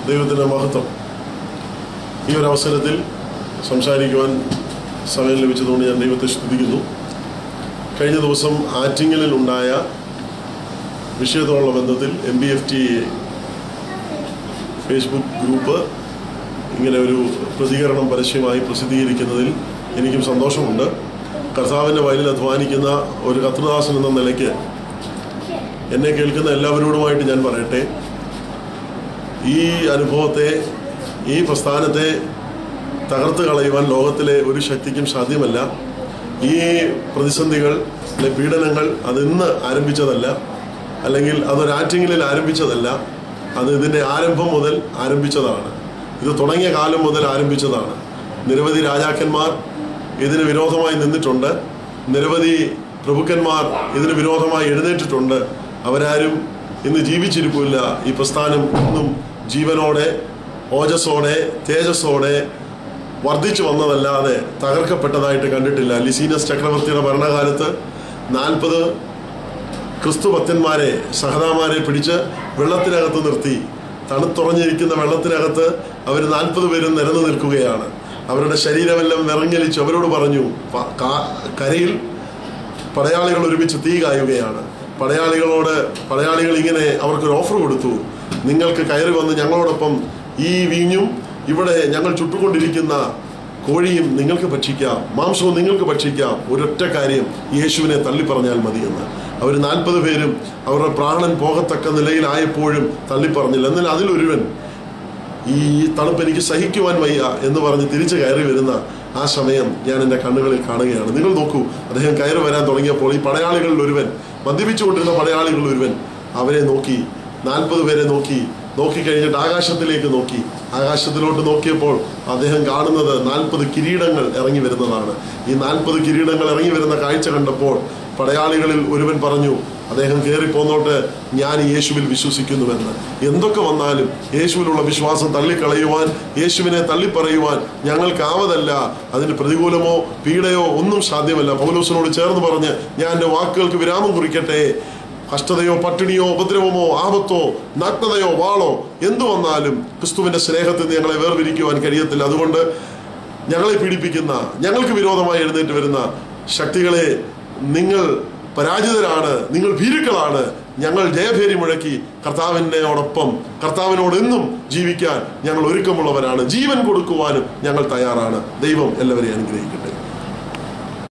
ദൈവത്തിൻ്റെ മഹത്വം. ഈ ഒരു അവസരത്തിൽ സംസാരിക്കുവാൻ സമയം ലഭിച്ചതുകൊണ്ട് ഞാൻ ദൈവത്തെ സ്തുതിക്കുന്നു. കഴിഞ്ഞ ദിവസം ആറ്റിങ്ങലിലുണ്ടായ വിഷയത്തോടുള്ള ബന്ധത്തിൽ MBFT ഫേസ്ബുക്ക് ഗ്രൂപ്പ് ഇങ്ങനെ ഒരു പ്രതികരണം പരസ്യമായി പ്രസിദ്ധീകരിക്കുന്നതിൽ എനിക്കും സന്തോഷമുണ്ട്. കർത്താവിൻ്റെ വയലിൽ അധ്വാനിക്കുന്ന ഒരു കർത്തൃദാസൻ എന്ന നിലയ്ക്ക് എന്നെ കേൾക്കുന്ന എല്ലാവരോടുമായിട്ട് ഞാൻ പറയട്ടെ, ഈ അനുഭവത്തെ, ഈ പ്രസ്ഥാനത്തെ തകർത്ത് കളയുവാൻ ലോകത്തിലെ ഒരു ശക്തിക്കും സാധ്യമല്ല. ഈ പ്രതിസന്ധികൾ, പീഡനങ്ങൾ അതിന്ന് ആരംഭിച്ചതല്ല, അല്ലെങ്കിൽ അതൊരാറ്റിങ്ങലിൽ ആരംഭിച്ചതല്ല. അത് ഇതിൻ്റെ ആരംഭം മുതൽ ആരംഭിച്ചതാണ്. ഇത് തുടങ്ങിയ കാലം മുതൽ ആരംഭിച്ചതാണ്. നിരവധി രാജാക്കന്മാർ ഇതിന് വിരോധമായി നിന്നിട്ടുണ്ട്. നിരവധി പ്രഭുക്കന്മാർ ഇതിന് വിരോധമായി എഴുന്നേറ്റിട്ടുണ്ട്. അവരാരും ഇന്ന് ജീവിച്ചിരിപ്പില്ല. ഈ പ്രസ്ഥാനം ഇന്നും ജീവനോടെ, ഓജസ്സോടെ, തേജസ്സോടെ വർദ്ധിച്ചു വന്നതല്ലാതെ തകർക്കപ്പെട്ടതായിട്ട് കണ്ടിട്ടില്ല. ലിസീനസ് ചക്രവർത്തിയുടെ ഭരണകാലത്ത് 40 ക്രിസ്തു ഭക്തന്മാരെ, സഹതാമാരെ പിടിച്ച് വെള്ളത്തിനകത്ത് നിർത്തി. തണുത്തുറഞ്ഞിരിക്കുന്ന വെള്ളത്തിനകത്ത് അവർ 40 പേരും നിരന്നു നിൽക്കുകയാണ്. അവരുടെ ശരീരമെല്ലാം വിറങ്ങലിച്ച് അവരോട് പറഞ്ഞു, കരയിൽ പടയാളികൾ ഒരുമിച്ച് തീ കായുകയാണ്. പടയാളികൾ ഇങ്ങനെ അവർക്കൊരു ഓഫർ കൊടുത്തു, നിങ്ങൾക്ക് കയറി വന്ന് ഞങ്ങളോടൊപ്പം ഈ വീഞ്ഞും ഇവിടെ ഞങ്ങൾ ചുട്ടുകൊണ്ടിരിക്കുന്ന കോഴിയും നിങ്ങൾക്ക് ഭക്ഷിക്കാം, മാംസവും നിങ്ങൾക്ക് ഭക്ഷിക്കാം, ഒരൊറ്റ കാര്യം, യേശുവിനെ തള്ളിപ്പറഞ്ഞാൽ മതിയെന്ന്. അവർ 40 പേരും അവരുടെ പ്രാണൻ പോകത്തക്ക നിലയിലായപ്പോഴും തള്ളിപ്പറഞ്ഞില്ല. എന്നാൽ അതിലൊരുവൻ ഈ തണുപ്പ് എനിക്ക് സഹിക്കുവാൻ വയ്യ എന്ന് പറഞ്ഞ് തിരിച്ചു കയറി വരുന്ന ആ സമയം ഞാൻ എൻ്റെ കണ്ണുകളിൽ കാണുകയാണ്. നിങ്ങൾ നോക്കൂ, അദ്ദേഹം കയറി വരാൻ തുടങ്ങിയപ്പോൾ ഈ പടയാളികളിൽ ഒരുവൻ, മദ്യപിച്ചുകൊണ്ടിരുന്ന പടയാളികളിൽ ഒരുവൻ അവരെ നോക്കി, 40 പേരെ നോക്കിക്കഴിഞ്ഞിട്ട് ആകാശത്തിലേക്ക് നോക്കി. ആകാശത്തിലോട്ട് നോക്കിയപ്പോൾ അദ്ദേഹം കാണുന്നത് 40 കിരീടങ്ങൾ ഇറങ്ങി വരുന്നതാണ്. ഈ 40 കിരീടങ്ങൾ ഇറങ്ങി വരുന്ന കാഴ്ച കണ്ടപ്പോൾ പടയാളികളിൽ ഒരുവൻ പറഞ്ഞു, അദ്ദേഹം കയറിപ്പോന്നോട്ട്, ഞാൻ യേശുവിൽ വിശ്വസിക്കുന്നുവെന്ന്. എന്തൊക്കെ വന്നാലും യേശുവിലുള്ള വിശ്വാസം തള്ളിക്കളയുവാൻ, യേശുവിനെ തള്ളിപ്പറയുവാൻ ഞങ്ങൾക്കാവതല്ല. അതിന് പ്രതികൂലമോ പീഡയോ ഒന്നും സാധ്യമല്ല. പൗലോസിനോട് ചേർന്ന് പറഞ്ഞ്, ഞാൻ എൻ്റെ വാക്കുകൾക്ക് വിരാമം കുറിക്കട്ടെ. കഷ്ടതയോ പട്ടിണിയോ ഉപദ്രവമോ ആപത്തോ നഗ്നതയോ വാളോ എന്തു വന്നാലും ക്രിസ്തുവിൻ്റെ സ്നേഹത്തിൽ നിന്ന് ഞങ്ങളെ വേർതിരിക്കുവാൻ കഴിയത്തില്ല. അതുകൊണ്ട് ഞങ്ങളെ പീഡിപ്പിക്കുന്ന, ഞങ്ങൾക്ക് വിരോധമായി എഴുന്നേറ്റ് വരുന്ന ശക്തികളെ, നിങ്ങൾ പരാജിതരാണ്, നിങ്ങൾ ഭീരുക്കളാണ്. ഞങ്ങൾ ജയഭേരി മുഴക്കി കർത്താവിനോട് എന്നും ജീവിക്കാൻ ഞങ്ങൾ ഒരുക്കമുള്ളവരാണ്. ജീവൻ കൊടുക്കുവാനും ഞങ്ങൾ തയ്യാറാണ്. ദൈവം എല്ലാവരെയും അനുഗ്രഹിക്കും.